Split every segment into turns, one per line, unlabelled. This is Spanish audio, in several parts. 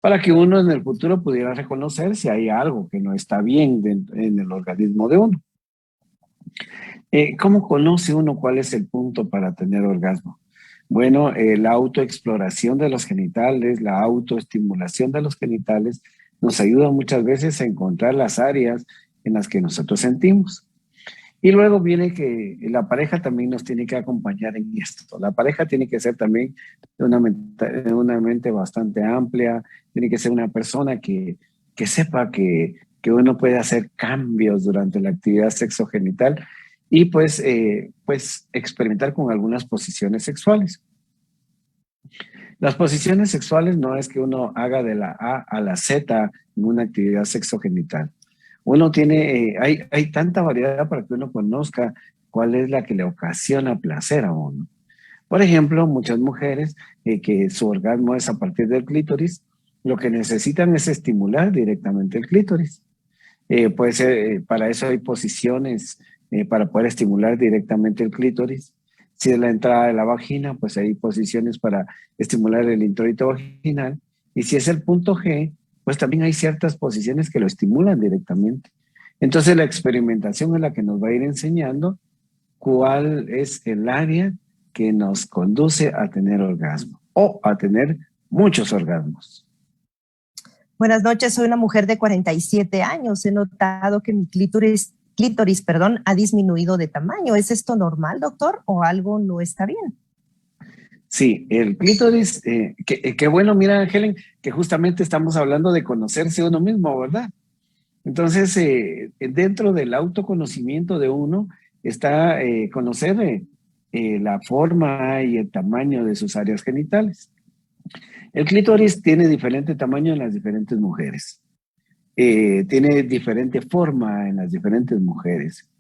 para que uno en el futuro pudiera reconocer si hay algo que no está bien en el organismo de uno. ¿Cómo conoce uno cuál es el punto para tener orgasmo? Bueno, la autoexploración de los genitales, la autoestimulación de los genitales nos ayuda muchas veces a encontrar las áreas en las que nosotros sentimos. Y luego viene que la pareja también nos tiene que acompañar en esto. La pareja tiene que ser también de una mente bastante amplia, tiene que ser una persona que sepa que uno puede hacer cambios durante la actividad sexogenital y pues experimentar con algunas posiciones sexuales. Las posiciones sexuales no es que uno haga de la A a la Z en una actividad sexogenital. Uno tiene, hay tanta variedad para que uno conozca cuál es la que le ocasiona placer a uno. Por ejemplo, muchas mujeres que su orgasmo es a partir del clítoris, lo que necesitan es estimular directamente el clítoris. Puede ser, para eso hay posiciones para poder estimular directamente el clítoris. Si es la entrada de la vagina, pues hay posiciones para estimular el introito vaginal. Y si es el punto G, pues también hay ciertas posiciones que lo estimulan directamente. Entonces la experimentación es la que nos va a ir enseñando cuál es el área que nos conduce a tener orgasmo o a tener muchos orgasmos.
Buenas noches, soy una mujer de 47 años. He notado que mi clítoris, ha disminuido de tamaño. ¿Es esto normal, doctor, o algo no está bien?
Sí, el clítoris, qué bueno, mira, Helen, que justamente estamos hablando de conocerse uno mismo, ¿verdad? Entonces, dentro del autoconocimiento de uno está conocer la forma y el tamaño de sus áreas genitales. El clítoris tiene diferente tamaño en las diferentes mujeres. Tiene diferente forma en las diferentes mujeres.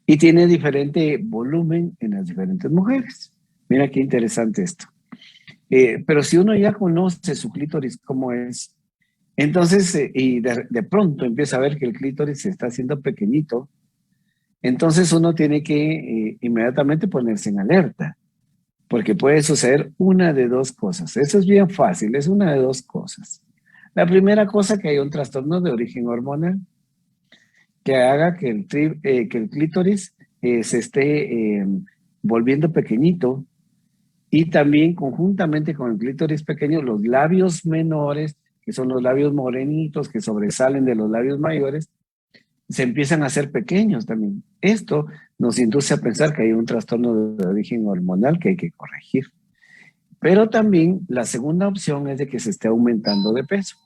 Y tiene diferente volumen en las diferentes mujeres. Mira qué interesante esto. Pero si uno ya conoce su clítoris cómo es, entonces, y de pronto empieza a ver que el clítoris se está haciendo pequeñito, entonces uno tiene que inmediatamente ponerse en alerta, porque puede suceder una de dos cosas. Eso es bien fácil, es una de dos cosas. La primera cosa, que hay un trastorno de origen hormonal que haga que el clítoris se esté volviendo pequeñito, y también conjuntamente con el clítoris pequeño, los labios menores, que son los labios morenitos que sobresalen de los labios mayores, se empiezan a hacer pequeños también. Esto nos induce a pensar que hay un trastorno de origen hormonal que hay que corregir. Pero también la segunda opción es de que se esté aumentando de peso.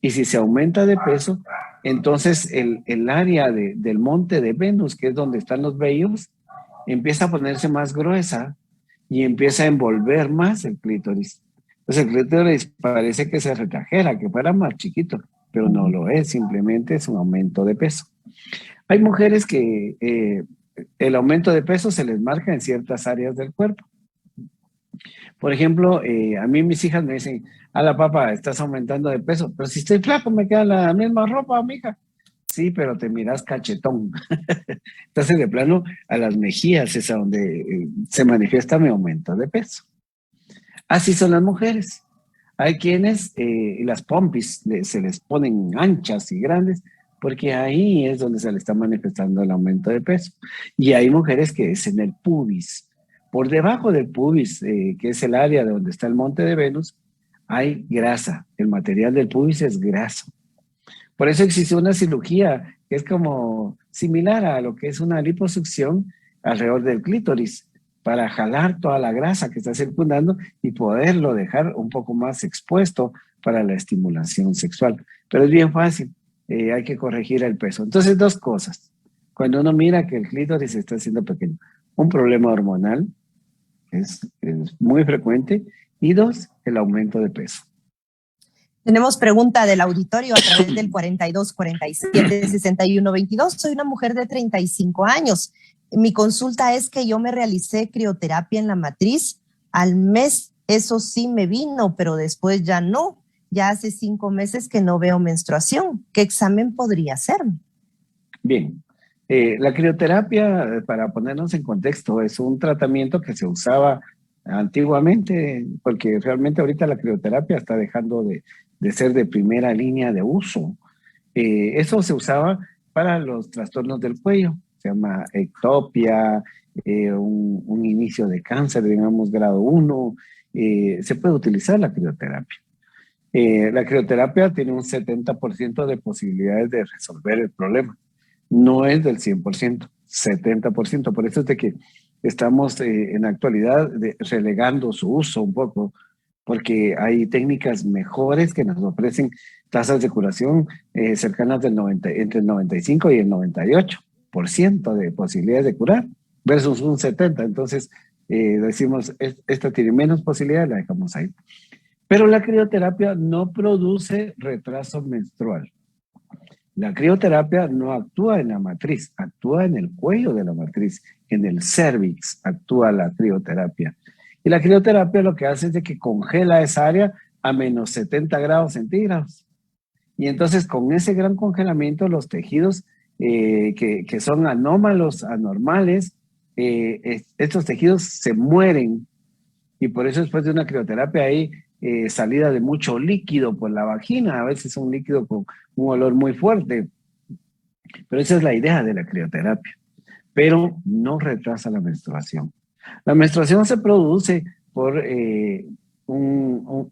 Y si se aumenta de peso, entonces el área del monte de Venus, que es donde están los vellos, empieza a ponerse más gruesa y empieza a envolver más el clítoris. Entonces el clítoris parece que se retrajera, que fuera más chiquito, pero no lo es, simplemente es un aumento de peso. Hay mujeres que el aumento de peso se les marca en ciertas áreas del cuerpo. Por ejemplo, a mí mis hijas me dicen, la papá, estás aumentando de peso, pero si estoy flaco me queda la misma ropa, mija. Sí, pero te miras cachetón. Entonces, de plano, a las mejillas es a donde se manifiesta mi aumento de peso. Así son las mujeres. Hay quienes las pompis se les ponen anchas y grandes porque ahí es donde se le está manifestando el aumento de peso. Y hay mujeres que es en el pubis. Por debajo del pubis, que es el área de donde está el monte de Venus, hay grasa. El material del pubis es graso. Por eso existe una cirugía que es como similar a lo que es una liposucción alrededor del clítoris, para jalar toda la grasa que está circundando y poderlo dejar un poco más expuesto para la estimulación sexual. Pero es bien fácil, hay que corregir el peso. Entonces, dos cosas. Cuando uno mira que el clítoris se está haciendo pequeño, un problema hormonal es muy frecuente, y dos, el aumento de peso.
Tenemos pregunta del auditorio a través del 42 47 61 22. Soy una mujer de 35 años. Mi consulta es que yo me realicé crioterapia en la matriz. Al mes, eso sí me vino, pero después ya no. Ya hace 5 meses que no veo menstruación. ¿Qué examen podría hacerme?
Bien. La crioterapia, para ponernos en contexto, es un tratamiento que se usaba antiguamente, porque realmente ahorita la crioterapia está dejando de ser de primera línea de uso. Eso se usaba para los trastornos del cuello, se llama ectopia, un inicio de cáncer, digamos, grado 1, se puede utilizar la crioterapia. La crioterapia tiene un 70% de posibilidades de resolver el problema. No es del 100%, 70%. Por eso es de que estamos en la actualidad relegando su uso un poco, porque hay técnicas mejores que nos ofrecen tasas de curación cercanas del entre el 95 y el 98% de posibilidades de curar, versus un 70%. Entonces, decimos, esta tiene menos posibilidades, la dejamos ahí. Pero la crioterapia no produce retraso menstrual. La crioterapia no actúa en la matriz, actúa en el cuello de la matriz, en el cervix actúa la crioterapia. Y la crioterapia lo que hace es de que congela esa área a menos 70 grados centígrados. Y entonces con ese gran congelamiento los tejidos que son anómalos, anormales, estos tejidos se mueren. Y por eso después de una crioterapia hay salida de mucho líquido por la vagina, a veces un líquido con un olor muy fuerte. Pero esa es la idea de la crioterapia. Pero no retrasa la menstruación. La menstruación se produce por un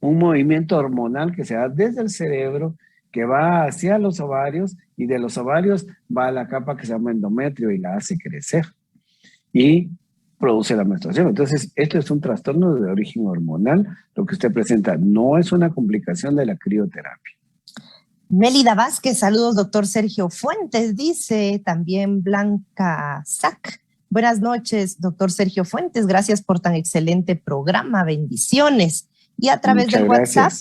movimiento hormonal que se da desde el cerebro, que va hacia los ovarios y de los ovarios va a la capa que se llama endometrio y la hace crecer. Y produce la menstruación. Entonces, esto es un trastorno de origen hormonal. Lo que usted presenta no es una complicación de la crioterapia.
Mélida Vázquez, saludos, doctor Sergio Fuentes, dice también Blanca Sac. Buenas noches, doctor Sergio Fuentes, gracias por tan excelente programa, bendiciones. Y a través del WhatsApp,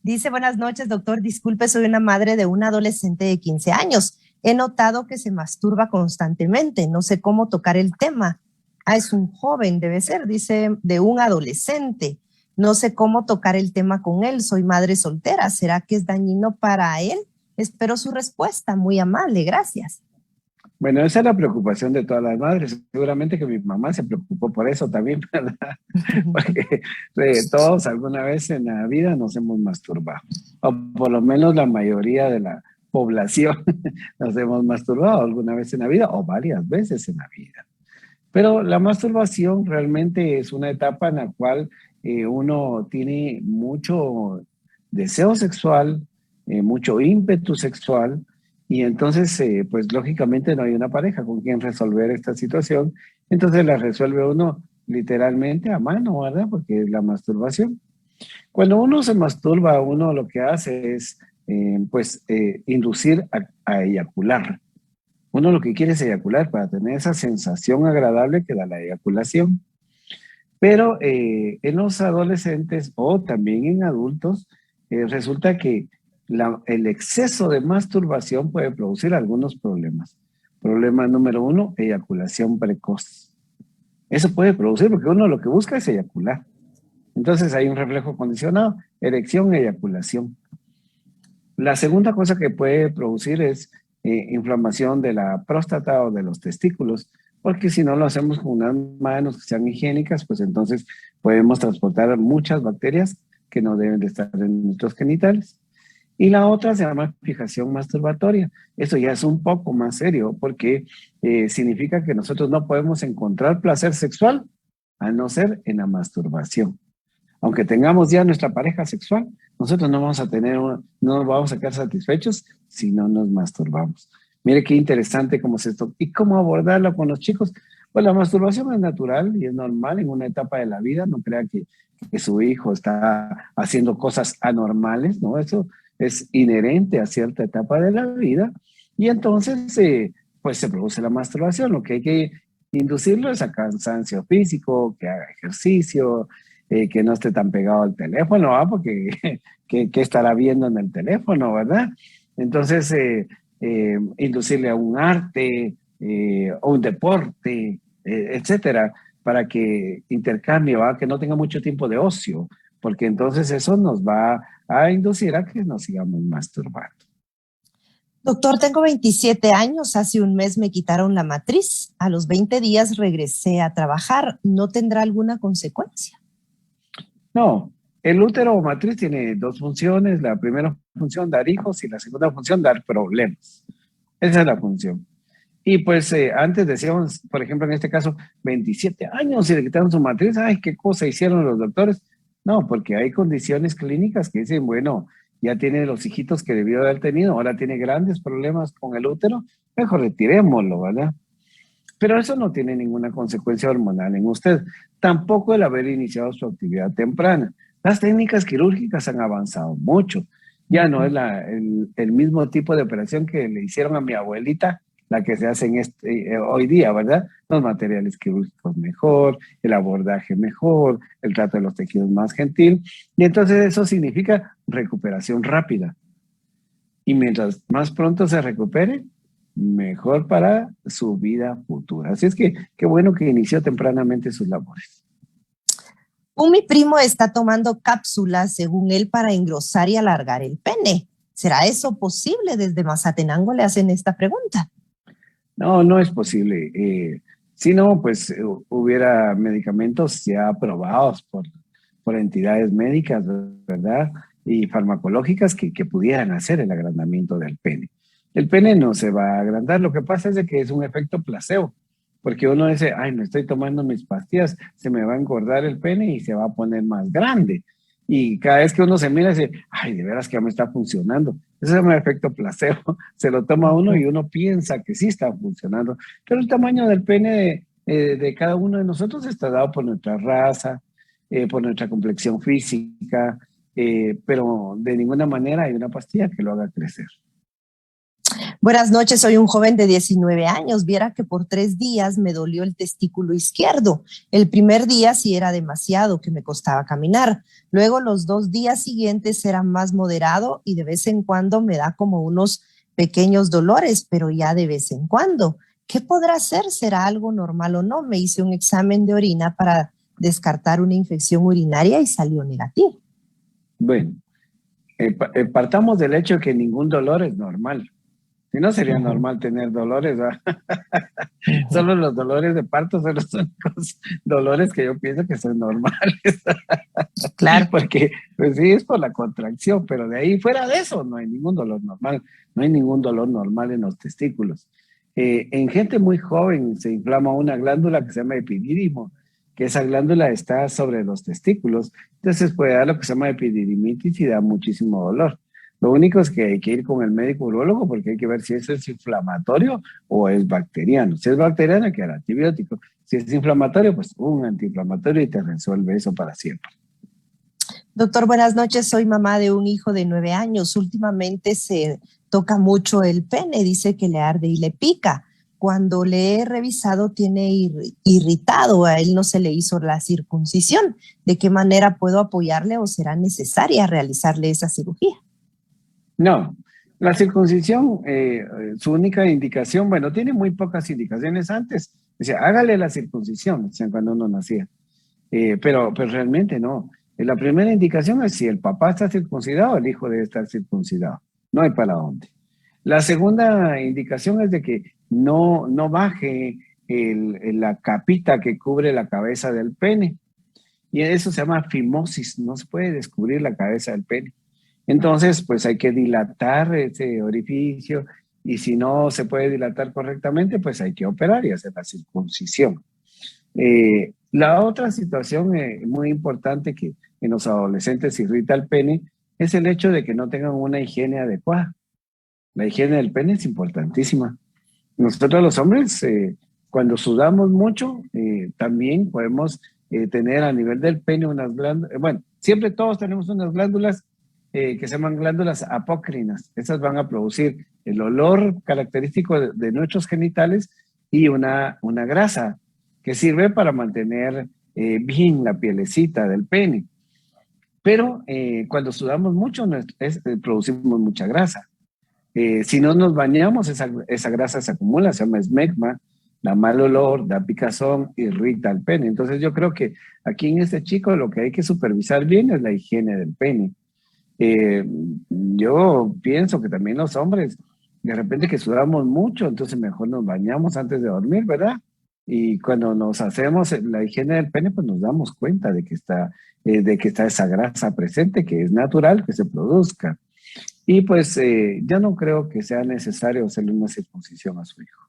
dice, buenas noches, doctor, disculpe, soy una madre de un adolescente de 15 años. He notado que se masturba constantemente, no sé cómo tocar el tema. Es un joven, debe ser, dice, de un adolescente. No sé cómo tocar el tema con él, soy madre soltera. ¿Será que es dañino para él? Espero su respuesta, muy amable, gracias.
Bueno, esa es la preocupación de todas las madres. Seguramente que mi mamá se preocupó por eso también, ¿verdad? Porque todos alguna vez en la vida nos hemos masturbado, o por lo menos la mayoría de la población nos hemos masturbado alguna vez en la vida o varias veces en la vida. Pero la masturbación realmente es una etapa en la cual uno tiene mucho deseo sexual, mucho ímpetu sexual, y entonces, pues lógicamente no hay una pareja con quien resolver esta situación, entonces la resuelve uno literalmente a mano, ¿verdad? Porque es la masturbación. Cuando uno se masturba, uno lo que hace es, inducir a eyacular. Uno lo que quiere es eyacular para tener esa sensación agradable que da la eyaculación. Pero en los adolescentes o también en adultos, resulta que el exceso de masturbación puede producir algunos problemas. Problema número 1, eyaculación precoz. Eso puede producir porque uno lo que busca es eyacular. Entonces hay un reflejo condicionado, erección, eyaculación. La segunda cosa que puede producir es inflamación de la próstata o de los testículos, porque si no lo hacemos con unas manos que sean higiénicas, pues entonces podemos transportar muchas bacterias que no deben de estar en nuestros genitales. Y la otra se llama fijación masturbatoria. Eso ya es un poco más serio porque significa que nosotros no podemos encontrar placer sexual a no ser en la masturbación. Aunque tengamos ya nuestra pareja sexual, nosotros no vamos a no nos vamos a quedar satisfechos si no nos masturbamos. Mire qué interesante cómo es esto. ¿Y cómo abordarlo con los chicos? Pues la masturbación es natural y es normal en una etapa de la vida. No crea que su hijo está haciendo cosas anormales, ¿no? Eso es inherente a cierta etapa de la vida. Y entonces, pues se produce la masturbación. Lo que hay que inducirlo es a cansancio físico, que haga ejercicio, que no esté tan pegado al teléfono, ¿ah? Porque ¿qué estará viendo en el teléfono, verdad? Entonces, inducirle a un arte o un deporte, etcétera, para que intercambie, ¿va? Que no tenga mucho tiempo de ocio, porque entonces eso nos va a inducir a que nos sigamos masturbando.
Doctor, tengo 27 años, hace un mes me quitaron la matriz, a los 20 días regresé a trabajar, ¿no tendrá alguna consecuencia?
No, El útero o matriz tiene dos funciones. La primera función, dar hijos, y la segunda función, dar problemas. Esa es la función. Y pues antes decíamos, por ejemplo, en este caso, 27 años y le quitaron su matriz. Ay, ¿qué cosa hicieron los doctores? No, porque hay condiciones clínicas que dicen, bueno, ya tiene los hijitos que debió haber tenido, ahora tiene grandes problemas con el útero, mejor retirémoslo, ¿verdad? Pero eso no tiene ninguna consecuencia hormonal en usted. Tampoco el haber iniciado su actividad temprana. Las técnicas quirúrgicas han avanzado mucho. Ya no es el mismo tipo de operación que le hicieron a mi abuelita, la que se hace hoy día, ¿verdad? Los materiales quirúrgicos mejor, el abordaje mejor, el trato de los tejidos más gentil. Y entonces eso significa recuperación rápida. Y mientras más pronto se recupere, mejor para su vida futura. Así es que qué bueno que inició tempranamente sus labores.
Mi primo está tomando cápsulas, según él, para engrosar y alargar el pene. ¿Será eso posible? Desde Mazatenango le hacen esta pregunta.
No, no es posible. Si no, pues hubiera medicamentos ya aprobados por entidades médicas, ¿verdad? Y farmacológicas que pudieran hacer el agrandamiento del pene. El pene no se va a agrandar, lo que pasa es de que es un efecto placebo, porque uno dice, ay, me estoy tomando mis pastillas, se me va a engordar el pene y se va a poner más grande. Y cada vez que uno se mira, dice, ay, de veras que ya me está funcionando. Ese es un efecto placebo, se lo toma uno y uno piensa que sí está funcionando. Pero el tamaño del pene de cada uno de nosotros está dado por nuestra raza, por nuestra complexión física, pero de ninguna manera hay una pastilla que lo haga crecer.
Buenas noches, soy un joven de 19 años. Viera que por 3 días me dolió el testículo izquierdo. El primer día sí era demasiado, que me costaba caminar. Luego los 2 días siguientes era más moderado y de vez en cuando me da como unos pequeños dolores, pero ya de vez en cuando. ¿Qué podrá ser? ¿Será algo normal o no? Me hice un examen de orina para descartar una infección urinaria y salió negativo.
Bueno, partamos del hecho de que ningún dolor es normal. Si no, sería normal tener dolores, ¿verdad? Solo los dolores de parto son los únicos dolores que yo pienso que son normales.
Claro.
Porque, pues sí, es por la contracción, pero de ahí fuera de eso no hay ningún dolor normal. No hay ningún dolor normal en los testículos. En gente muy joven se inflama una glándula que se llama epidídimo, que esa glándula está sobre los testículos. Entonces puede dar lo que se llama epididimitis y da muchísimo dolor. Lo único es que hay que ir con el médico urólogo porque hay que ver si eso es inflamatorio o es bacteriano. Si es bacteriano, hay que dar antibiótico. Si es inflamatorio, pues un antiinflamatorio y te resuelve eso para siempre.
Doctor, buenas noches. Soy mamá de un hijo de 9 años. Últimamente se toca mucho el pene, dice que le arde y le pica. Cuando le he revisado, tiene irritado. A él no se le hizo la circuncisión. ¿De qué manera puedo apoyarle o será necesaria realizarle esa cirugía?
No, la circuncisión, su única indicación, bueno, tiene muy pocas indicaciones antes. Decía, hágale la circuncisión, decían cuando uno nacía. Pero realmente no. La primera indicación es si el papá está circuncidado, el hijo debe estar circuncidado. No hay para dónde. La segunda indicación es de que no baje la capita que cubre la cabeza del pene. Y eso se llama fimosis, no se puede descubrir la cabeza del pene. Entonces, pues hay que dilatar ese orificio y si no se puede dilatar correctamente, pues hay que operar y hacer la circuncisión. La otra situación muy importante que en los adolescentes irrita el pene es el hecho de que no tengan una higiene adecuada. La higiene del pene es importantísima. Nosotros los hombres, cuando sudamos mucho, también podemos tener a nivel del pene unas glándulas, bueno, siempre todos tenemos unas glándulas que se llaman glándulas apócrinas. Esas van a producir el olor característico de nuestros genitales y una grasa que sirve para mantener bien la pielecita del pene. Pero cuando sudamos mucho, producimos mucha grasa. Si no nos bañamos, esa grasa se acumula, se llama esmegma, da mal olor, da picazón, irrita el pene. Entonces yo creo que aquí en este chico lo que hay que supervisar bien es la higiene del pene. Yo pienso que también los hombres, de repente que sudamos mucho, entonces mejor nos bañamos antes de dormir, ¿verdad? Y cuando nos hacemos la higiene del pene, pues nos damos cuenta de que está esa grasa presente, que es natural que se produzca. Y pues yo no creo que sea necesario hacerle una circuncisión a su hijo.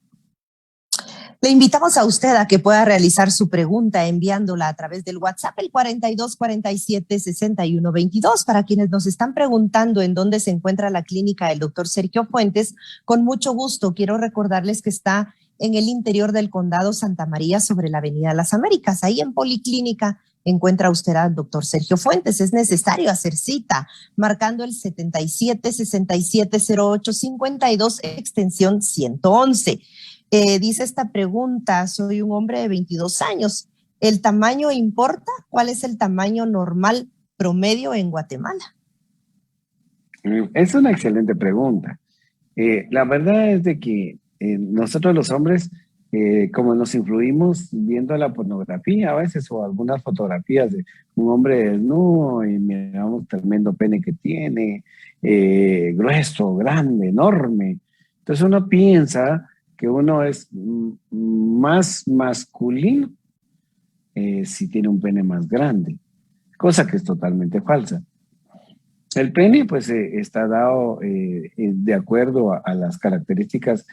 Le invitamos a usted a que pueda realizar su pregunta enviándola a través del WhatsApp, el 4247-6122. Para quienes nos están preguntando en dónde se encuentra la clínica del doctor Sergio Fuentes, con mucho gusto quiero recordarles que está en el interior del condado Santa María sobre la Avenida Las Américas. Ahí en Policlínica encuentra usted al doctor Sergio Fuentes. Es necesario hacer cita marcando el 77-6708-52, extensión 111. Dice esta pregunta, soy un hombre de 22 años. ¿El tamaño importa? ¿Cuál es el tamaño normal promedio en Guatemala?
Es una excelente pregunta. La verdad es de que nosotros los hombres, como nos influimos viendo la pornografía a veces o algunas fotografías de un hombre desnudo y miramos tremendo pene que tiene, grueso, grande, enorme. Entonces uno piensa que uno es más masculino si tiene un pene más grande, cosa que es totalmente falsa. El pene pues está dado de acuerdo a las características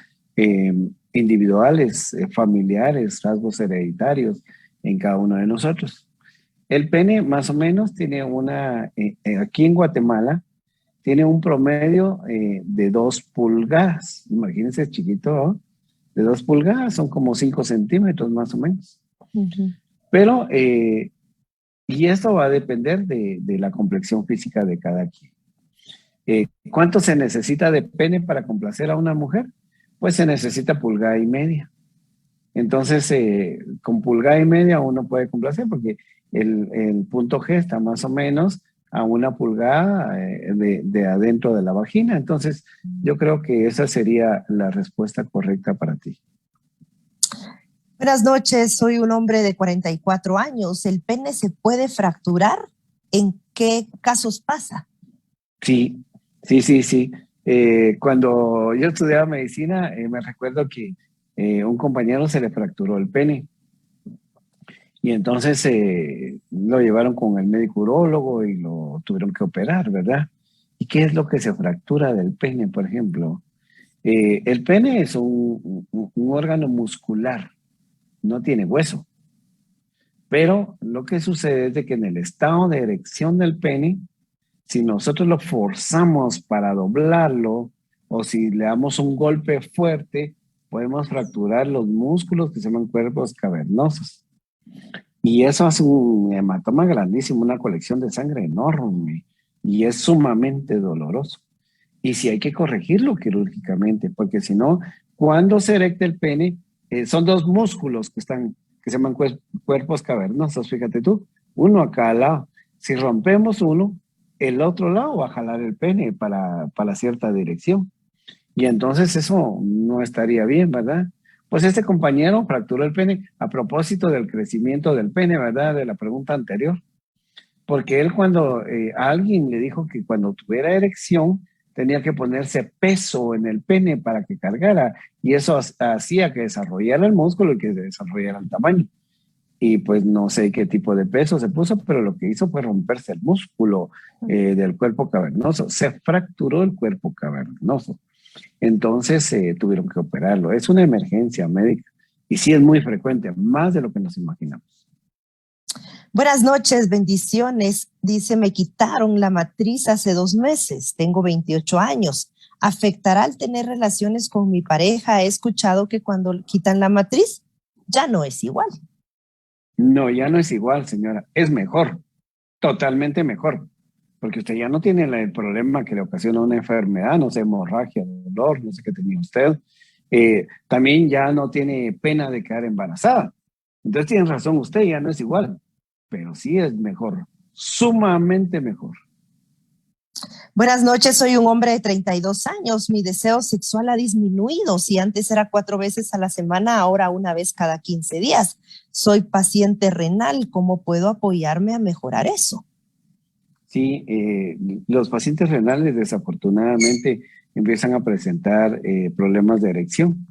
individuales, familiares, rasgos hereditarios en cada uno de nosotros. El pene más o menos tiene aquí en Guatemala, tiene un promedio de 2 pulgadas. Imagínense, chiquito, ¿no? De 2 pulgadas, son como 5 centímetros más o menos. Uh-huh. Pero, y esto va a depender de la complexión física de cada quien. ¿Cuánto se necesita de pene para complacer a una mujer? Pues se necesita 1,5 pulgadas. Entonces, con 1,5 pulgadas uno puede complacer porque el punto G está más o menos a 1 pulgada de adentro de la vagina. Entonces, yo creo que esa sería la respuesta correcta para ti.
Buenas noches, soy un hombre de 44 años. ¿El pene se puede fracturar? ¿En qué casos pasa?
Sí. Cuando yo estudiaba medicina, me recuerdo que un compañero se le fracturó el pene. Y entonces lo llevaron con el médico urólogo y lo tuvieron que operar, ¿verdad? ¿Y qué es lo que se fractura del pene, por ejemplo? El pene es un órgano muscular, no tiene hueso. Pero lo que sucede es de que en el estado de erección del pene, si nosotros lo forzamos para doblarlo o si le damos un golpe fuerte, podemos fracturar los músculos que se llaman cuerpos cavernosos. Y eso hace un hematoma grandísimo, una colección de sangre enorme y es sumamente doloroso. Y si hay que corregirlo quirúrgicamente, porque si no, cuando se erecta el pene, son 2 músculos que se llaman cuerpos cavernosos, fíjate tú, uno a cada lado. Si rompemos uno, el otro lado va a jalar el pene para cierta dirección. Y entonces eso no estaría bien, ¿verdad? Pues este compañero fracturó el pene a propósito del crecimiento del pene, ¿verdad? De la pregunta anterior. Porque él cuando a alguien le dijo que cuando tuviera erección tenía que ponerse peso en el pene para que cargara. Y eso hacía que desarrollara el músculo y que desarrollara el tamaño. Y pues no sé qué tipo de peso se puso, pero lo que hizo fue romperse el músculo del cuerpo cavernoso. Se fracturó el cuerpo cavernoso. Entonces tuvieron que operarlo. Es una emergencia médica y sí es muy frecuente, más de lo que nos imaginamos.
Buenas noches, bendiciones. Dice, me quitaron la matriz hace 2 meses. Tengo 28 años. ¿Afectará al tener relaciones con mi pareja? He escuchado que cuando quitan la matriz ya no es igual.
No, ya no es igual, señora. Es mejor, totalmente mejor. Porque usted ya no tiene el problema que le ocasiona una enfermedad, no sé, hemorragia, dolor, no sé qué tenía usted. También ya no tiene pena de quedar embarazada. Entonces tiene razón usted, ya no es igual, pero sí es mejor, sumamente mejor.
Buenas noches, soy un hombre de 32 años. Mi deseo sexual ha disminuido. Si antes era 4 veces a la semana, ahora 1 vez cada 15 días. Soy paciente renal. ¿Cómo puedo apoyarme a mejorar eso?
Sí, los pacientes renales desafortunadamente empiezan a presentar problemas de erección.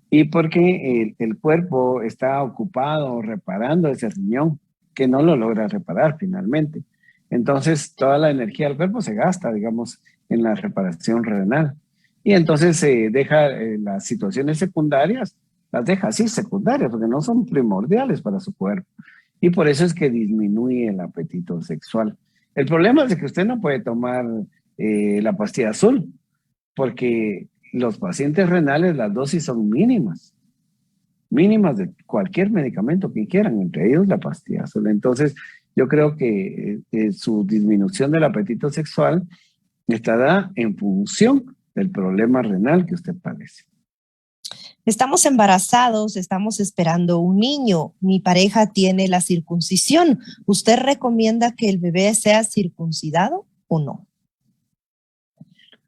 y porque el cuerpo está ocupado reparando ese riñón, que no lo logra reparar finalmente. Entonces, toda la energía del cuerpo se gasta, digamos, en la reparación renal. Y entonces se deja las situaciones secundarias, las deja así secundarias, porque no son primordiales para su cuerpo. Y por eso es que disminuye el apetito sexual. El problema es de que usted no puede tomar la pastilla azul, porque los pacientes renales las dosis son mínimas, mínimas de cualquier medicamento que quieran, entre ellos la pastilla azul. Entonces, yo creo que su disminución del apetito sexual estará en función del problema renal que usted padece.
Estamos embarazados, estamos esperando un niño. Mi pareja tiene la circuncisión. ¿Usted recomienda que el bebé sea circuncidado o no?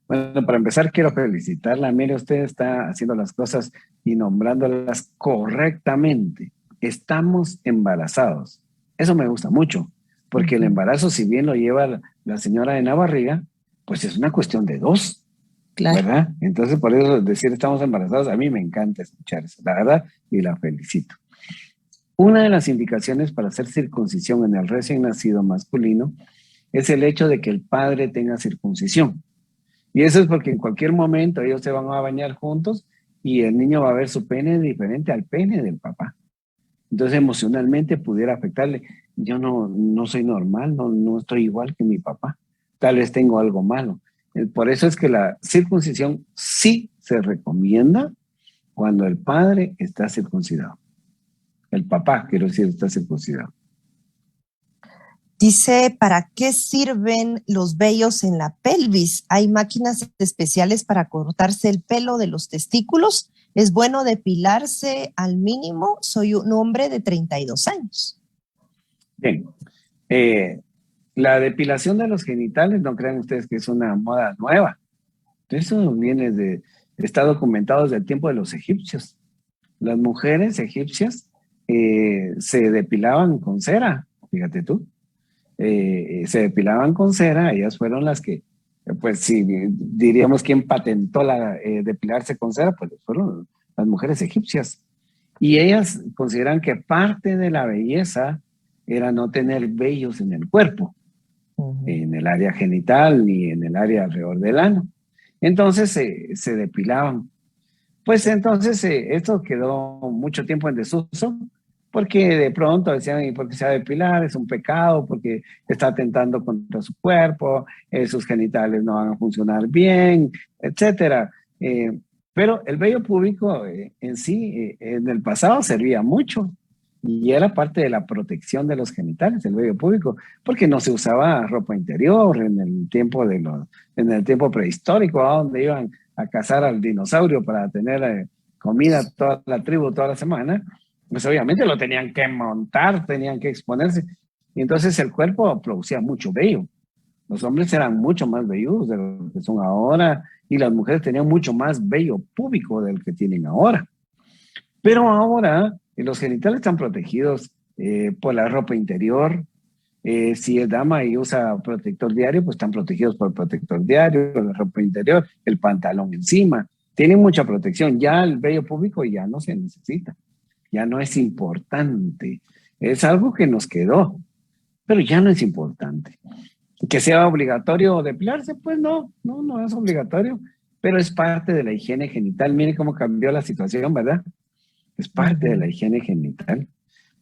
Bueno, para empezar, quiero felicitarla. Mire, usted está haciendo las cosas y nombrándolas correctamente. Estamos embarazados. Eso me gusta mucho, porque el embarazo, si bien lo lleva la señora en la barriga, pues es una cuestión de dos, claro, ¿verdad? Entonces, por eso decir estamos embarazados, a mí me encanta escuchar eso, la verdad, y la felicito. Una de las indicaciones para hacer circuncisión en el recién nacido masculino es el hecho de que el padre tenga circuncisión. Y eso es porque en cualquier momento ellos se van a bañar juntos y el niño va a ver su pene diferente al pene del papá. Entonces emocionalmente pudiera afectarle. Yo no soy normal, no estoy igual que mi papá. Tal vez tengo algo malo. Por eso es que la circuncisión sí se recomienda cuando el padre está circuncidado. El papá, quiero decir, está circuncidado.
Dice, ¿para qué sirven los vellos en la pelvis? ¿Hay máquinas especiales para cortarse el pelo de los testículos? ¿Es bueno depilarse al mínimo? Soy un hombre de 32 años.
Bien. La depilación de los genitales, no crean ustedes que es una moda nueva. Eso está documentado desde el tiempo de los egipcios. Las mujeres egipcias se depilaban con cera, fíjate tú. Se depilaban con cera, ellas fueron las que, pues si diríamos quién patentó depilarse con cera, pues fueron las mujeres egipcias. Y ellas consideran que parte de la belleza era no tener vellos en el cuerpo, en el área genital ni en el área alrededor del ano. Entonces se depilaban. Pues entonces esto quedó mucho tiempo en desuso, porque de pronto decían, ¿y por qué se va a depilar? Es un pecado, porque está atentando contra su cuerpo, sus genitales no van a funcionar bien, etcétera. Pero el vello púbico en sí, en el pasado servía mucho y era parte de la protección de los genitales, el vello púbico, porque no se usaba ropa interior en el tiempo prehistórico, a donde iban a cazar al dinosaurio para tener comida toda la tribu toda la semana, pues obviamente lo tenían que montar, tenían que exponerse. Y entonces el cuerpo producía mucho vello. Los hombres eran mucho más velludos de lo que son ahora y las mujeres tenían mucho más vello púbico del que tienen ahora. Pero ahora los genitales están protegidos por la ropa interior. Si es dama y usa protector diario, pues están protegidos por el protector diario, la ropa interior, el pantalón encima. Tienen mucha protección. Ya el vello púbico ya no se necesita. Ya no es importante. Es algo que nos quedó, pero ya no es importante. Que sea obligatorio depilarse, pues no es obligatorio, pero es parte de la higiene genital. Mire cómo cambió la situación, ¿verdad? Es parte de la higiene genital,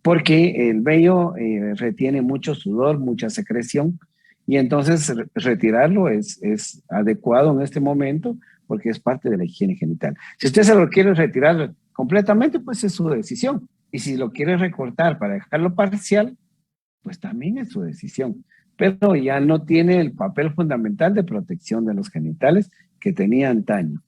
porque el vello retiene mucho sudor, mucha secreción, y entonces retirarlo es adecuado en este momento porque es parte de la higiene genital. Si usted se lo quiere retirar completamente, pues es su decisión. Y si lo quiere recortar para dejarlo parcial, pues también es su decisión. Pero ya no tiene el papel fundamental de protección de los genitales que tenía antaño.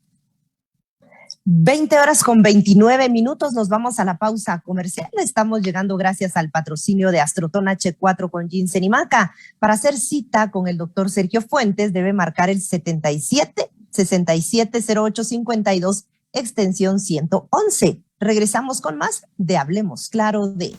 20:29. Nos vamos a la pausa comercial. Estamos llegando gracias al patrocinio de Astroton H4 con Ginseng y Maca. Para hacer cita con el doctor Sergio Fuentes, debe marcar el 77-670852, extensión 111. Regresamos con más de Hablemos Claro de...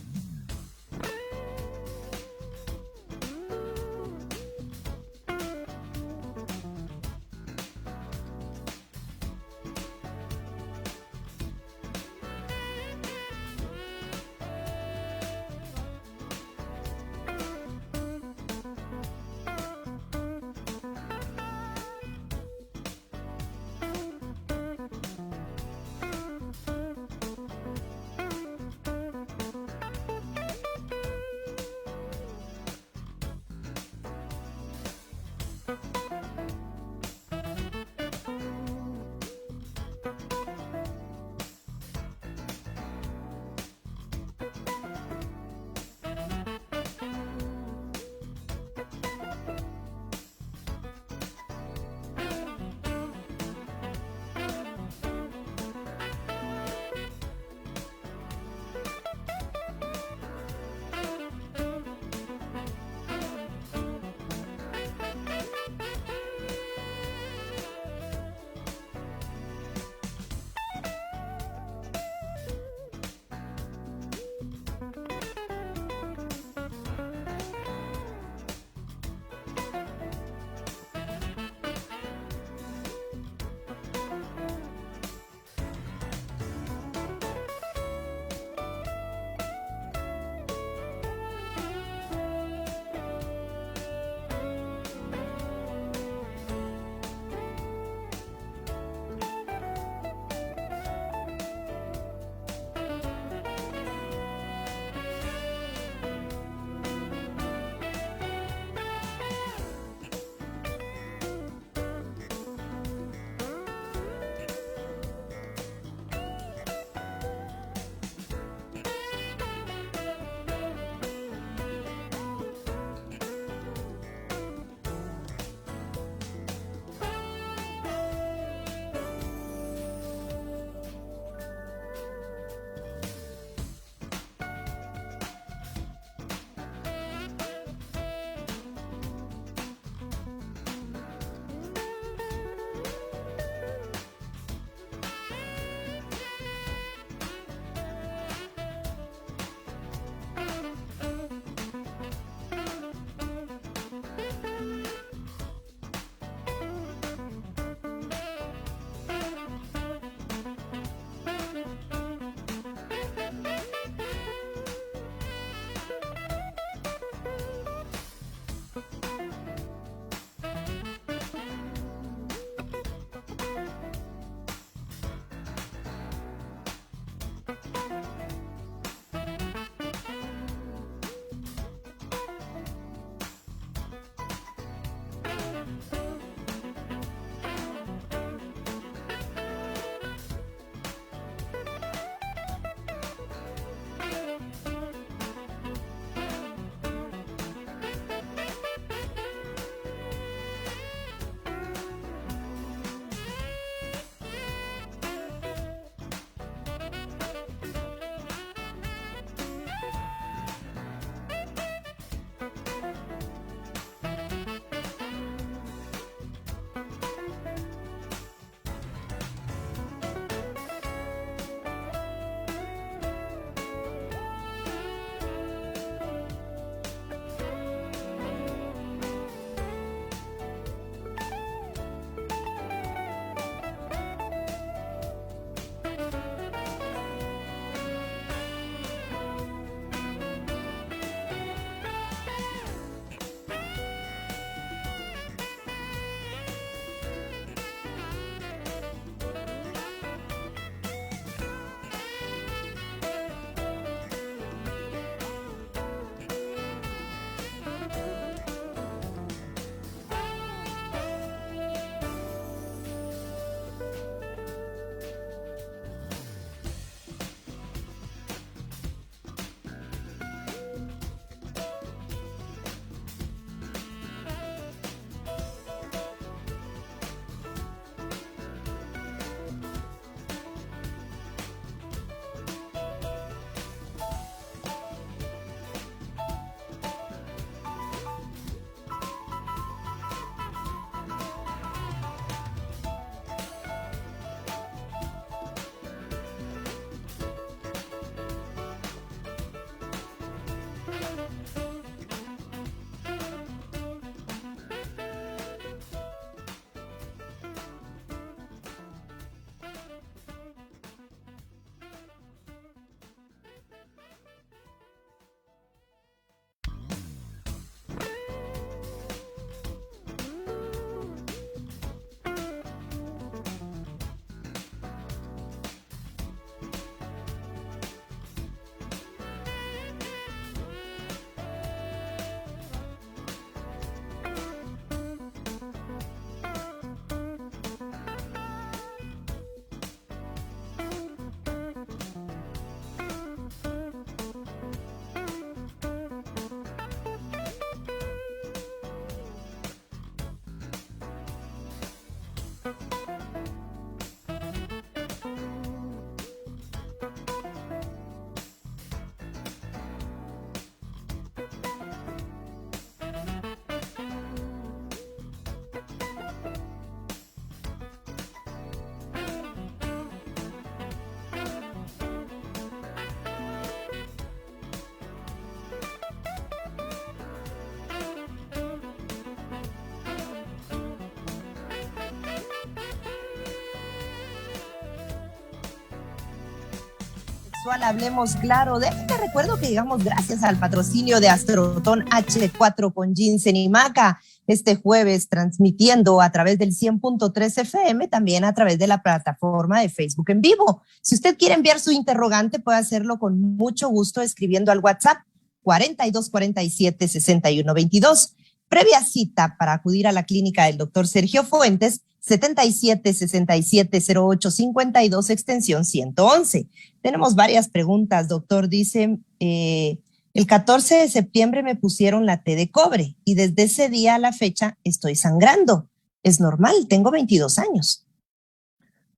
sexual, hablemos claro. Te recuerdo que llegamos gracias al patrocinio de Astroton H4 con Ginseng y Maca. Este jueves transmitiendo a través del 100.3 FM, también a través de la plataforma de Facebook en vivo. Si usted quiere enviar su interrogante, puede hacerlo con mucho gusto escribiendo al WhatsApp 4247-6122. Previa cita para acudir a la clínica del doctor Sergio Fuentes, 77-67-08-52, extensión 111. Tenemos varias preguntas, doctor. Dice, el 14 de septiembre me pusieron la T de cobre y desde ese día a la fecha estoy sangrando. ¿Es normal? Tengo 22 años.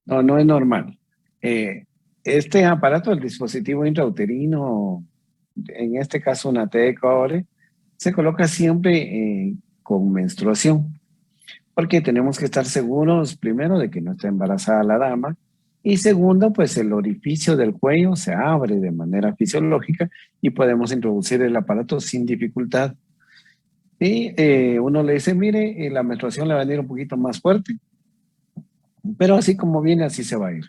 No, no es normal. Este aparato, el dispositivo intrauterino, en este caso una T de cobre, se coloca siempre con menstruación, porque tenemos que estar seguros, primero, de que no está embarazada la dama, y segundo, pues el orificio del cuello se abre de manera fisiológica y podemos introducir el aparato sin dificultad. Y uno le dice, mire, la menstruación le va a venir un poquito más fuerte, pero así como viene, así se va a ir.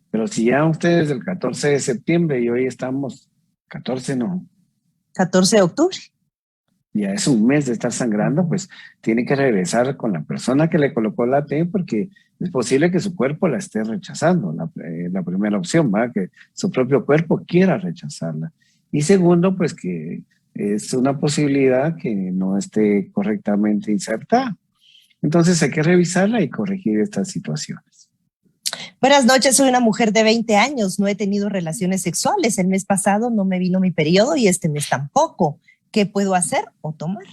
Pero si ya ustedes el 14 de septiembre y hoy estamos, 14 no.
14 de octubre.
Ya es un mes de estar sangrando, pues tiene que regresar con la persona que le colocó la T, porque es posible que su cuerpo la esté rechazando, la primera opción, ¿va? Que su propio cuerpo quiera rechazarla. Y segundo, pues que es una posibilidad que no esté correctamente insertada. Entonces hay que revisarla y corregir estas situaciones.
Buenas noches, soy una mujer de 20 años, no he tenido relaciones sexuales. El mes pasado no me vino mi periodo y este mes tampoco. ¿Qué puedo hacer o tomar?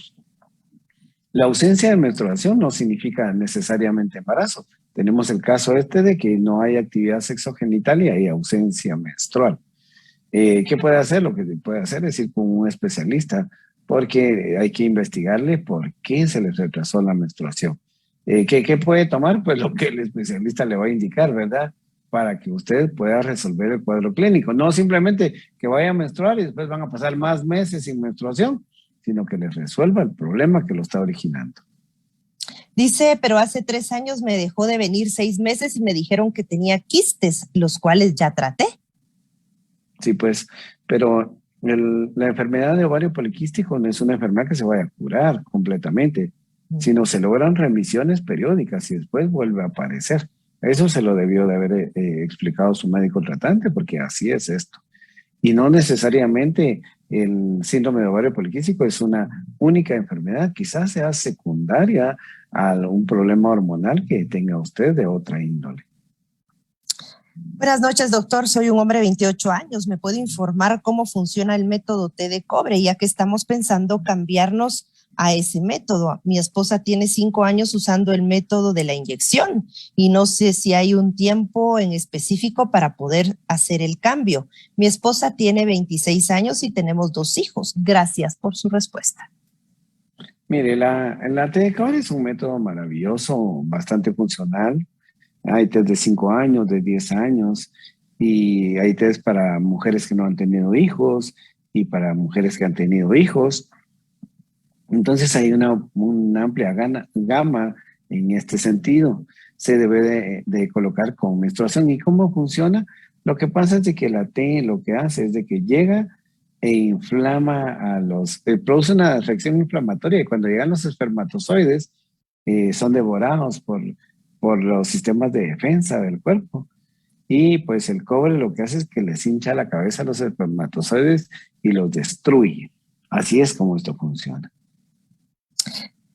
La ausencia de menstruación no significa necesariamente embarazo. Tenemos el caso de que no hay actividad sexogenital y hay ausencia menstrual. ¿Qué puede hacer? Lo que puede hacer es ir con un especialista, porque hay que investigarle por qué se le retrasó la menstruación. ¿Qué puede tomar? Pues lo que el especialista le va a indicar, ¿verdad? Para que usted pueda resolver el cuadro clínico. No simplemente que vaya a menstruar y después van a pasar más meses sin menstruación, sino que les resuelva el problema que lo está originando.
Dice, pero hace 3 años me dejó de venir 6 meses y me dijeron que tenía quistes, los cuales ya traté.
Sí, pues, pero la enfermedad de ovario poliquístico no es una enfermedad que se vaya a curar completamente, sino se logran remisiones periódicas y después vuelve a aparecer. Eso se lo debió de haber explicado su médico tratante, porque así es esto. Y no necesariamente el síndrome de ovario poliquístico es una única enfermedad, quizás sea secundaria a un problema hormonal que tenga usted de otra índole.
Buenas noches, doctor. Soy un hombre de 28 años. ¿Me puede informar cómo funciona el método T de cobre, ya que estamos pensando cambiarnos a ese método? Mi esposa tiene 5 años usando el método de la inyección y no sé si hay un tiempo en específico para poder hacer el cambio. Mi esposa tiene 26 años y tenemos 2 hijos. Gracias por su respuesta.
Mire, la T de cobre es un método maravilloso, bastante funcional. Hay test de 5 años, de 10 años, y hay test para mujeres que no han tenido hijos y para mujeres que han tenido hijos. Entonces hay una amplia gama en este sentido. Se debe de colocar con menstruación. ¿Y cómo funciona? Lo que pasa es de que la T lo que hace es de que llega e inflama produce una reacción inflamatoria, y cuando llegan los espermatozoides son devorados por los sistemas de defensa del cuerpo. Y pues el cobre lo que hace es que les hincha la cabeza a los espermatozoides y los destruye. Así es como esto funciona.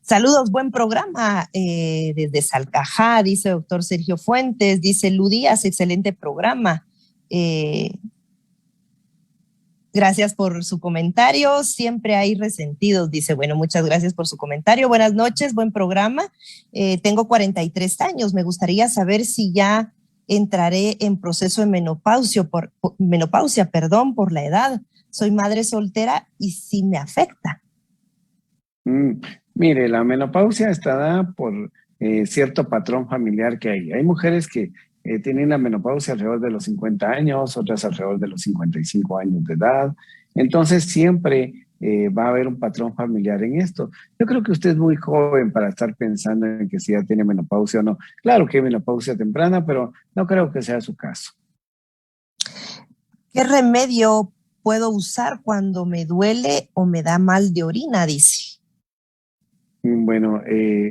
Saludos, buen programa desde Salcajá, dice doctor Sergio Fuentes, dice Ludías, excelente programa. Gracias por su comentario, siempre hay resentidos, dice, bueno, muchas gracias por su comentario. Buenas noches, buen programa. Tengo 43 años, me gustaría saber si ya entraré en proceso de menopausia por la edad. Soy madre soltera y sí me afecta.
Mire, la menopausia está dada por cierto patrón familiar que hay. Hay mujeres que tienen la menopausia alrededor de los 50 años, otras alrededor de los 55 años de edad. Entonces siempre va a haber un patrón familiar en esto. Yo creo que usted es muy joven para estar pensando en que si ya tiene menopausia o no. Claro que hay menopausia temprana, pero no creo que sea su caso.
¿Qué remedio puedo usar cuando me duele o me da mal de orina? Dice.
Bueno,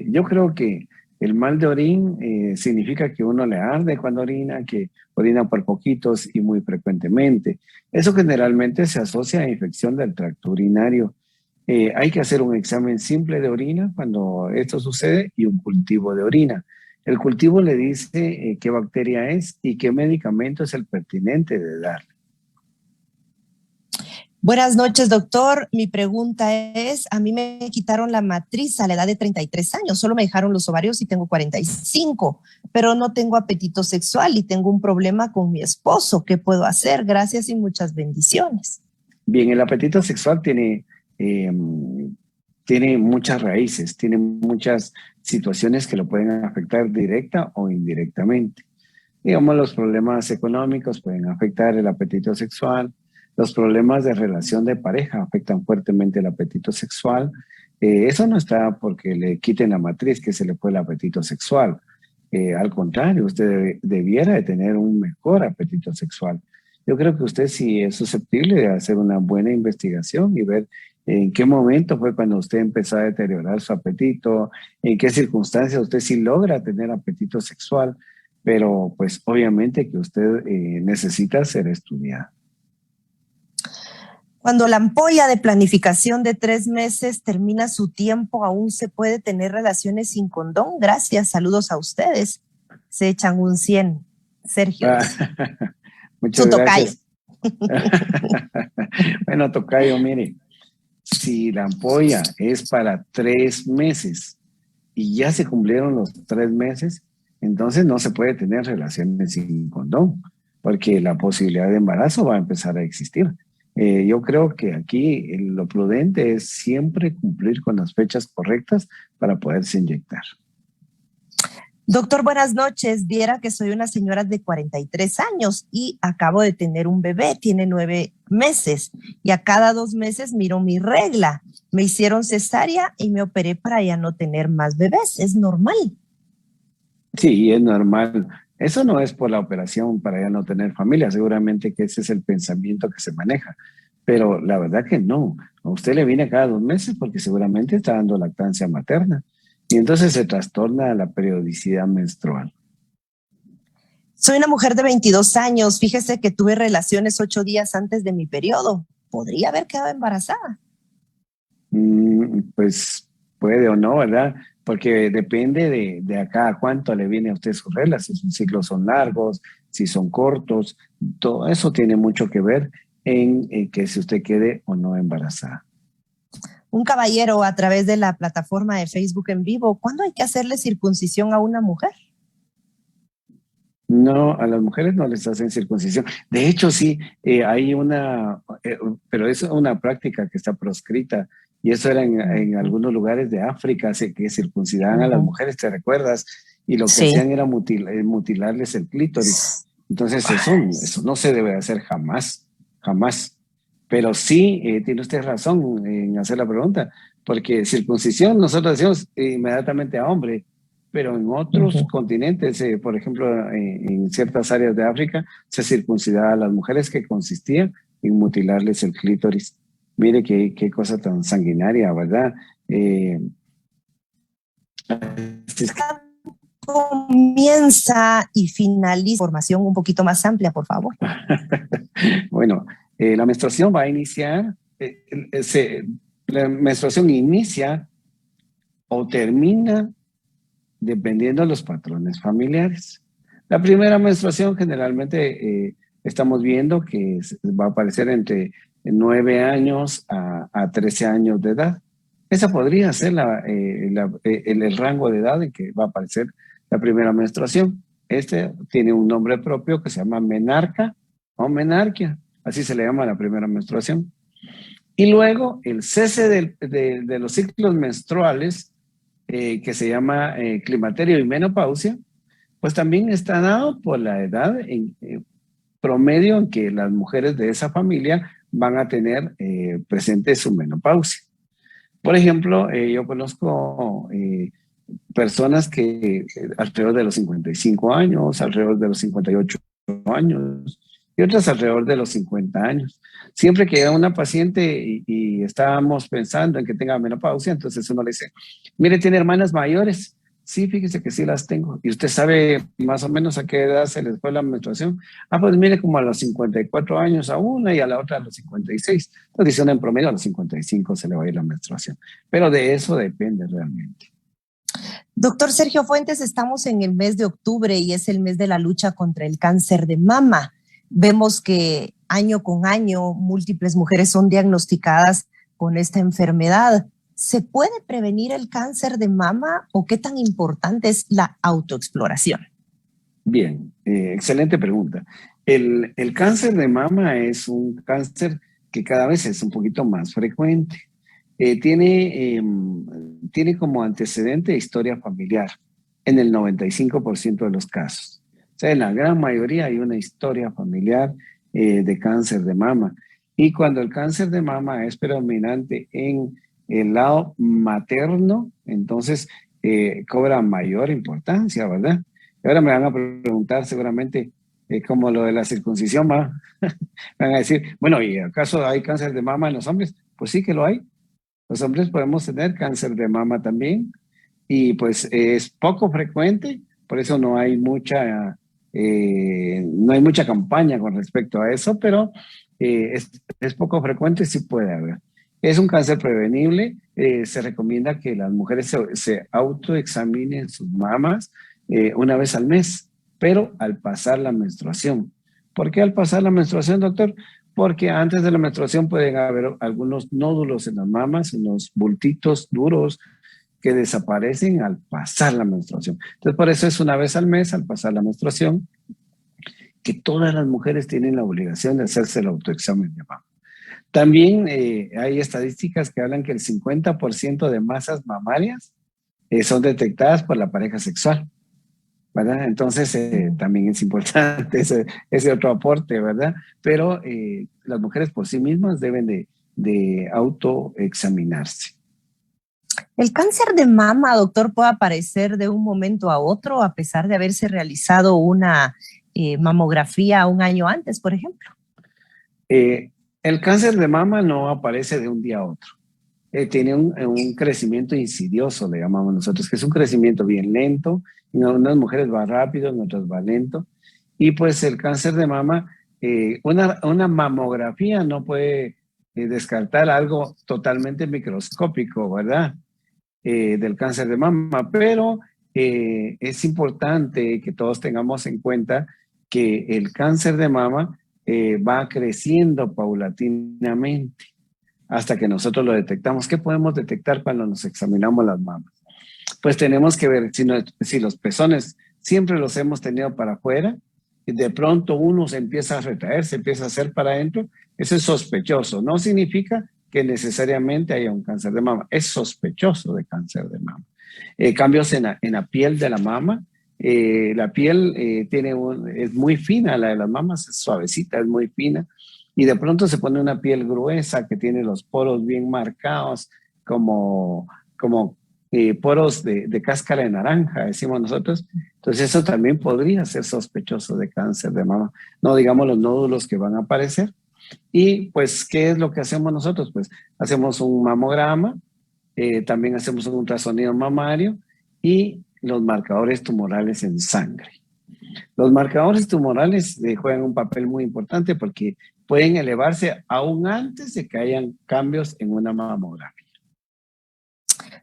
yo creo que el mal de orín significa que uno le arde cuando orina, que orina por poquitos y muy frecuentemente. Eso generalmente se asocia a infección del tracto urinario. Hay que hacer un examen simple de orina cuando esto sucede y un cultivo de orina. El cultivo le dice qué bacteria es y qué medicamento es el pertinente de dar.
Buenas noches, doctor. Mi pregunta es, a mí me quitaron la matriz a la edad de 33 años, solo me dejaron los ovarios y tengo 45, pero no tengo apetito sexual y tengo un problema con mi esposo. ¿Qué puedo hacer? Gracias y muchas bendiciones.
Bien, el apetito sexual eh, tiene muchas raíces, tiene muchas situaciones que lo pueden afectar directa o indirectamente. Digamos, los problemas económicos pueden afectar el apetito sexual, los problemas de relación de pareja afectan fuertemente el apetito sexual. Eso no está porque le quiten la matriz que se le fue el apetito sexual. Al contrario, usted debiera de tener un mejor apetito sexual. Yo creo que usted sí es susceptible de hacer una buena investigación y ver en qué momento fue cuando usted empezó a deteriorar su apetito, en qué circunstancias usted sí logra tener apetito sexual, pero pues obviamente que usted necesita ser estudiado.
Cuando la ampolla de planificación de 3 meses termina su tiempo, ¿aún se puede tener relaciones sin condón? Gracias, saludos a ustedes. Se echan un 100. Sergio.
Muchas
Su tocayo.
gracias. Bueno, tocayo, mire, si la ampolla es para 3 meses y ya se cumplieron los 3 meses, entonces no se puede tener relaciones sin condón, porque la posibilidad de embarazo va a empezar a existir. Yo creo que aquí lo prudente es siempre cumplir con las fechas correctas para poderse inyectar.
Doctor, buenas noches. Viera que soy una señora de 43 años y acabo de tener un bebé, tiene 9 meses y a cada 2 meses miro mi regla. Me hicieron cesárea y me operé para ya no tener más bebés. ¿Es normal?
Sí, es normal. Eso no es por la operación para ya no tener familia, seguramente que ese es el pensamiento que se maneja, pero la verdad que no. A usted le viene cada 2 meses porque seguramente está dando lactancia materna y entonces se trastorna la periodicidad menstrual.
Soy una mujer de 22 años. Fíjese que tuve relaciones 8 días antes de mi periodo. ¿Podría haber quedado embarazada?
Pues puede o no, ¿verdad? Porque depende de acá a cuánto le viene a usted sus reglas, si sus ciclos son largos, si son cortos, todo eso tiene mucho que ver en que si usted quede o no embarazada.
Un caballero a través de la plataforma de Facebook en vivo, ¿cuándo hay que hacerle circuncisión a una mujer?
No, a las mujeres no les hacen circuncisión. De hecho, sí, hay pero es una práctica que está proscrita y eso era en algunos lugares de África, que circuncidaban a las mujeres, ¿te recuerdas? Y lo que hacían era mutilarles el clítoris. Entonces eso no se debe hacer jamás, jamás. Pero sí, tiene usted razón en hacer la pregunta, porque circuncisión nosotros decimos inmediatamente a hombre, pero en otros continentes, por ejemplo, en ciertas áreas de África, se circuncidaba a las mujeres, que consistía en mutilarles el clítoris. Mire qué cosa tan sanguinaria, ¿verdad?
Comienza y finaliza. Información un poquito más amplia, por favor.
Bueno, la menstruación va a iniciar, la menstruación inicia o termina dependiendo de los patrones familiares. La primera menstruación generalmente estamos viendo que va a aparecer entre 9 años a 13 años de edad. Esa podría ser el rango de edad en que va a aparecer la primera menstruación. Este tiene un nombre propio que se llama menarca o menarquia, así se le llama la primera menstruación. Y luego el cese de los ciclos menstruales, que se llama climaterio y menopausia, pues también está dado por la edad promedio en que las mujeres de esa familia van a tener presente su menopausia. Por ejemplo, yo conozco personas que alrededor de los 55 años, alrededor de los 58 años, y otras alrededor de los 50 años. Siempre que llega una paciente y estábamos pensando en que tenga menopausia, entonces uno le dice, mire, ¿tiene hermanas mayores? Sí, fíjese que sí las tengo. ¿Y usted sabe más o menos a qué edad se les fue la menstruación? Ah, pues mire, como a los 54 años a una y a la otra a los 56. Entonces dice uno en promedio a los 55 se le va a ir la menstruación. Pero de eso depende realmente.
Doctor Sergio Fuentes, estamos en el mes de octubre y es el mes de la lucha contra el cáncer de mama. Vemos que año con año múltiples mujeres son diagnosticadas con esta enfermedad. ¿Se puede prevenir el cáncer de mama o qué tan importante es la autoexploración?
Bien, excelente pregunta. El cáncer de mama es un cáncer que cada vez es un poquito más frecuente. Tiene como antecedente historia familiar en el 95% de los casos. O sea, en la gran mayoría hay una historia familiar de cáncer de mama. Y cuando el cáncer de mama es predominante en el lado materno, entonces cobra mayor importancia, ¿verdad? Y ahora me van a preguntar seguramente como lo de la circuncisión, ¿va? Me van a decir, bueno, ¿y acaso hay cáncer de mama en los hombres? Pues sí que lo hay. Los hombres podemos tener cáncer de mama también y pues es poco frecuente, por eso no hay mucha campaña con respecto a eso, pero es poco frecuente, sí puede haber. Es un cáncer prevenible, se recomienda que las mujeres se autoexaminen sus mamas una vez al mes, pero al pasar la menstruación. ¿Por qué al pasar la menstruación, doctor? Porque antes de la menstruación pueden haber algunos nódulos en las mamas, unos bultitos duros que desaparecen al pasar la menstruación. Entonces, por eso es una vez al mes, al pasar la menstruación, que todas las mujeres tienen la obligación de hacerse el autoexamen de mama. También hay estadísticas que hablan que el 50% de masas mamarias son detectadas por la pareja sexual, ¿verdad? Entonces también es importante ese otro aporte, ¿verdad? Pero las mujeres por sí mismas deben de autoexaminarse.
¿El cáncer de mama, doctor, puede aparecer de un momento a otro a pesar de haberse realizado una mamografía un año antes, por ejemplo?
El cáncer de mama no aparece de un día a otro. Tiene un crecimiento insidioso, le llamamos nosotros, que es un crecimiento bien lento. En unas mujeres va rápido, en otras va lento. Y pues el cáncer de mama, una mamografía no puede descartar algo totalmente microscópico, ¿verdad? Del cáncer de mama, pero es importante que todos tengamos en cuenta que el cáncer de mama va creciendo paulatinamente hasta que nosotros lo detectamos. ¿Qué podemos detectar cuando nos examinamos las mamas? Pues tenemos que ver si los pezones siempre los hemos tenido para afuera y de pronto uno se empieza a retraer, se empieza a hacer para adentro. Eso es sospechoso. No significa que necesariamente haya un cáncer de mama. Es sospechoso de cáncer de mama. Cambios en la piel de la mama. La piel es muy fina, la de las mamas es suavecita, es muy fina. Y de pronto se pone una piel gruesa que tiene los poros bien marcados, como poros de cáscara de naranja, decimos nosotros. Entonces eso también podría ser sospechoso de cáncer de mama. No digamos los nódulos que van a aparecer. Y pues, ¿qué es lo que hacemos nosotros? Pues hacemos un mamograma, también hacemos un ultrasonido mamario y los marcadores tumorales en sangre. Los marcadores tumorales juegan un papel muy importante porque pueden elevarse aún antes de que hayan cambios en una mamografía.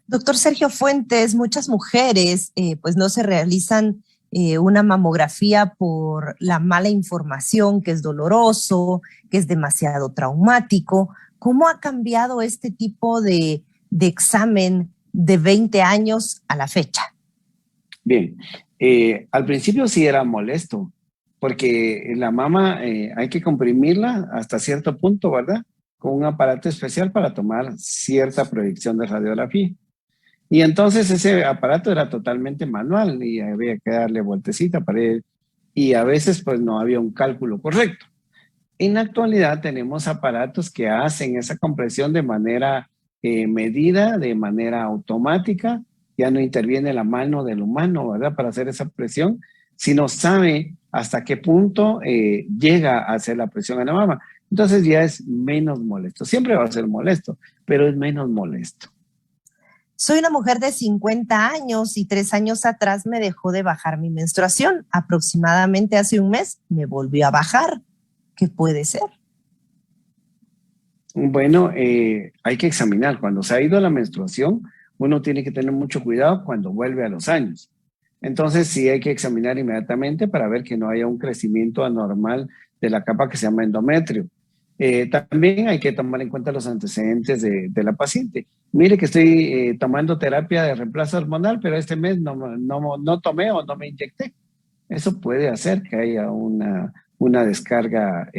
Doctor Sergio Fuentes, muchas mujeres pues no se realizan una mamografía por la mala información, que es doloroso, que es demasiado traumático. ¿Cómo ha cambiado este tipo de examen de 20 años a la fecha?
Bien, al principio sí era molesto, porque la mama hay que comprimirla hasta cierto punto, ¿verdad? Con un aparato especial para tomar cierta proyección de radiografía. Y entonces ese aparato era totalmente manual y había que darle vueltecita para ir. Y a veces pues no había un cálculo correcto. En la actualidad tenemos aparatos que hacen esa compresión de manera medida, de manera automática. Ya no interviene la mano del humano, ¿verdad? Para hacer esa presión, sino sabe hasta qué punto llega a hacer la presión en la mama. Entonces ya es menos molesto. Siempre va a ser molesto, pero es menos molesto.
Soy una mujer de 50 años y 3 años atrás me dejó de bajar mi menstruación. Aproximadamente hace un mes me volvió a bajar. ¿Qué puede ser?
Bueno, hay que examinar. Cuando se ha ido la menstruación, uno tiene que tener mucho cuidado cuando vuelve a los años. Entonces sí hay que examinar inmediatamente para ver que no haya un crecimiento anormal de la capa que se llama endometrio. También hay que tomar en cuenta los antecedentes de la paciente. Mire que estoy tomando terapia de reemplazo hormonal, pero este mes no tomé o no me inyecté. Eso puede hacer que haya una descarga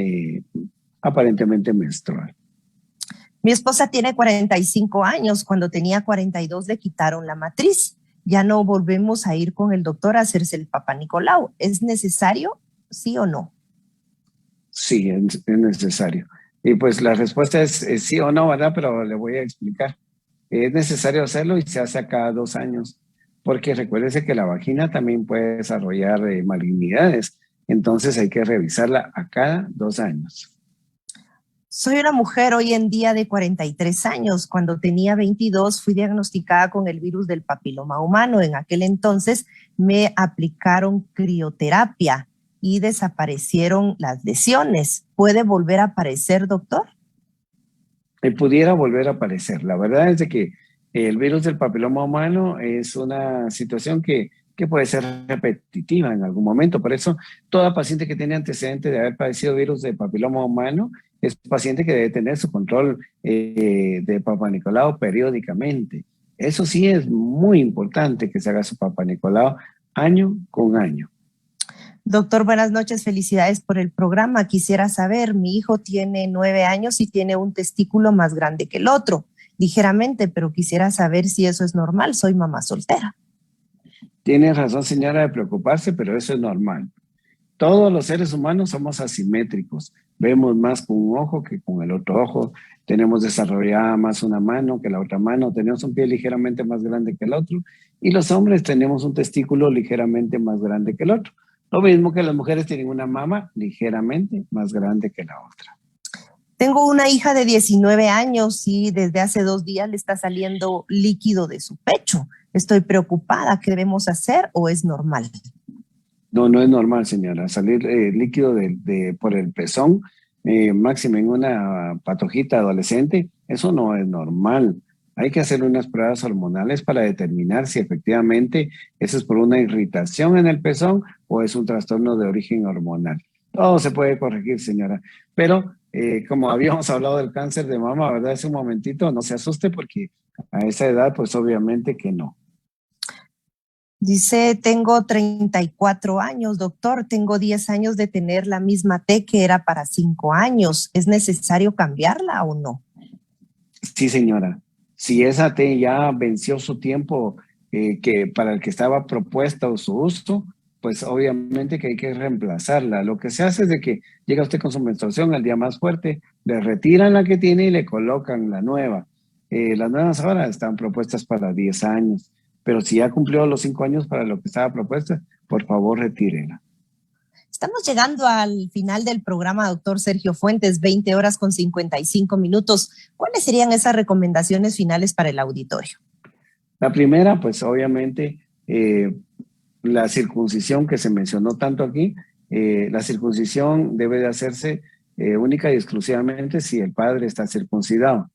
aparentemente menstrual.
Mi esposa tiene 45 años. Cuando tenía 42 le quitaron la matriz. Ya no volvemos a ir con el doctor a hacerse el Papá Nicolau. ¿Es necesario? ¿Sí o no?
Sí, es necesario. Y pues la respuesta es sí o no, ¿verdad? Pero le voy a explicar. Es necesario hacerlo y se hace a cada 2 años, porque recuérdese que la vagina también puede desarrollar malignidades. Entonces hay que revisarla a cada 2 años.
Soy una mujer hoy en día de 43 años. Cuando tenía 22 fui diagnosticada con el virus del papiloma humano. En aquel entonces me aplicaron crioterapia y desaparecieron las lesiones. ¿Puede volver a aparecer, doctor?
Pudiera volver a aparecer. La verdad es de que el virus del papiloma humano es una situación que puede ser repetitiva en algún momento. Por eso, toda paciente que tiene antecedentes de haber padecido virus del papiloma humano es paciente que debe tener su control de Papá Nicolau periódicamente. Eso sí es muy importante que se haga su Papá Nicolau año con año.
Doctor, buenas noches, felicidades por el programa. Quisiera saber, mi hijo tiene 9 años y tiene un testículo más grande que el otro, ligeramente, pero quisiera saber si eso es normal. Soy mamá soltera.
Tiene razón, señora, de preocuparse, pero eso es normal. Todos los seres humanos somos asimétricos. Vemos más con un ojo que con el otro ojo. Tenemos desarrollada más una mano que la otra mano. Tenemos un pie ligeramente más grande que el otro. Y los hombres tenemos un testículo ligeramente más grande que el otro. Lo mismo que las mujeres tienen una mama ligeramente más grande que la otra.
Tengo una hija de 19 años y desde hace 2 días le está saliendo líquido de su pecho. Estoy preocupada. ¿Qué debemos hacer o es normal?
No, no es normal, señora. Salir líquido por el pezón, máximo en una patojita adolescente, eso no es normal. Hay que hacer unas pruebas hormonales para determinar si efectivamente eso es por una irritación en el pezón o es un trastorno de origen hormonal. Todo se puede corregir, señora. Pero como habíamos hablado del cáncer de mama, ¿verdad? Hace un momentito, no se asuste porque a esa edad, pues obviamente que no.
Dice, tengo 34 años, doctor, tengo 10 años de tener la misma T que era para 5 años. ¿Es necesario cambiarla o no?
Sí, señora. Si esa T ya venció su tiempo que para el que estaba propuesta o su uso, pues obviamente que hay que reemplazarla. Lo que se hace es de que llega usted con su menstruación al día más fuerte, le retiran la que tiene y le colocan la nueva. Las nuevas ahora están propuestas para 10 años, pero si ya cumplió los 5 años para lo que estaba propuesta, por favor retírela.
Estamos llegando al final del programa, doctor Sergio Fuentes, 20 horas con 55 minutos. ¿Cuáles serían esas recomendaciones finales para el auditorio?
La primera, pues obviamente, la circuncisión que se mencionó tanto aquí, la circuncisión debe de hacerse única y exclusivamente si el padre está circuncidado.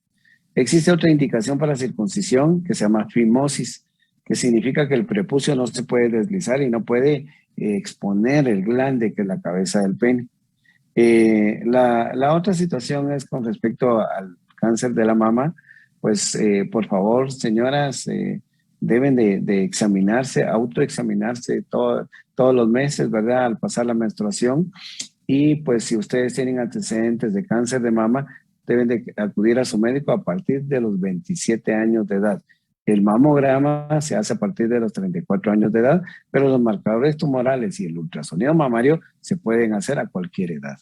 Existe otra indicación para la circuncisión que se llama fimosis, que significa que el prepucio no se puede deslizar y no puede exponer el glande que es la cabeza del pene. La otra situación es con respecto al cáncer de la mama, pues por favor, señoras, deben de examinarse, autoexaminarse todos los meses, ¿verdad? Al pasar la menstruación. Y pues si ustedes tienen antecedentes de cáncer de mama, deben de acudir a su médico a partir de los 27 años de edad. El mamograma se hace a partir de los 34 años de edad, pero los marcadores tumorales y el ultrasonido mamario se pueden hacer a cualquier edad.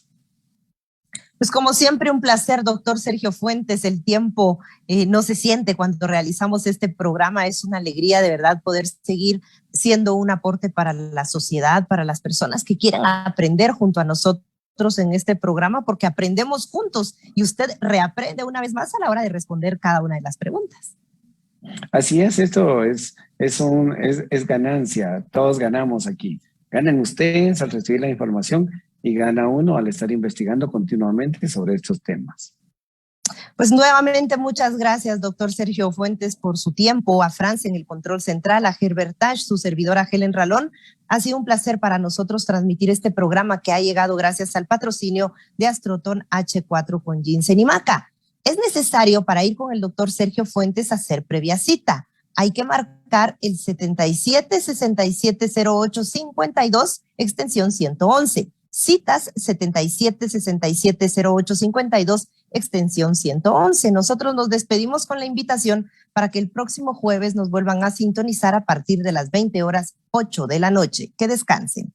Pues como siempre, un placer, doctor Sergio Fuentes. El tiempo no se siente cuando realizamos este programa. Es una alegría de verdad poder seguir siendo un aporte para la sociedad, para las personas que quieran aprender junto a nosotros en este programa, porque aprendemos juntos y usted reaprende una vez más a la hora de responder cada una de las preguntas.
Así es, esto es ganancia, todos ganamos aquí. Ganan ustedes al recibir la información y gana uno al estar investigando continuamente sobre estos temas.
Pues nuevamente muchas gracias, doctor Sergio Fuentes, por su tiempo, a Francia en el control central, a Herbert Tash, su servidora Helen Ralón. Ha sido un placer para nosotros transmitir este programa que ha llegado gracias al patrocinio de Astroton H4 con Ginseng y Maca. Es necesario para ir con el doctor Sergio Fuentes hacer previa cita. Hay que marcar el 77-6708-52, extensión 111. Citas 77-6708-52, extensión 111. Nosotros nos despedimos con la invitación para que el próximo jueves nos vuelvan a sintonizar a partir de las 20 horas 8 de la noche. Que descansen.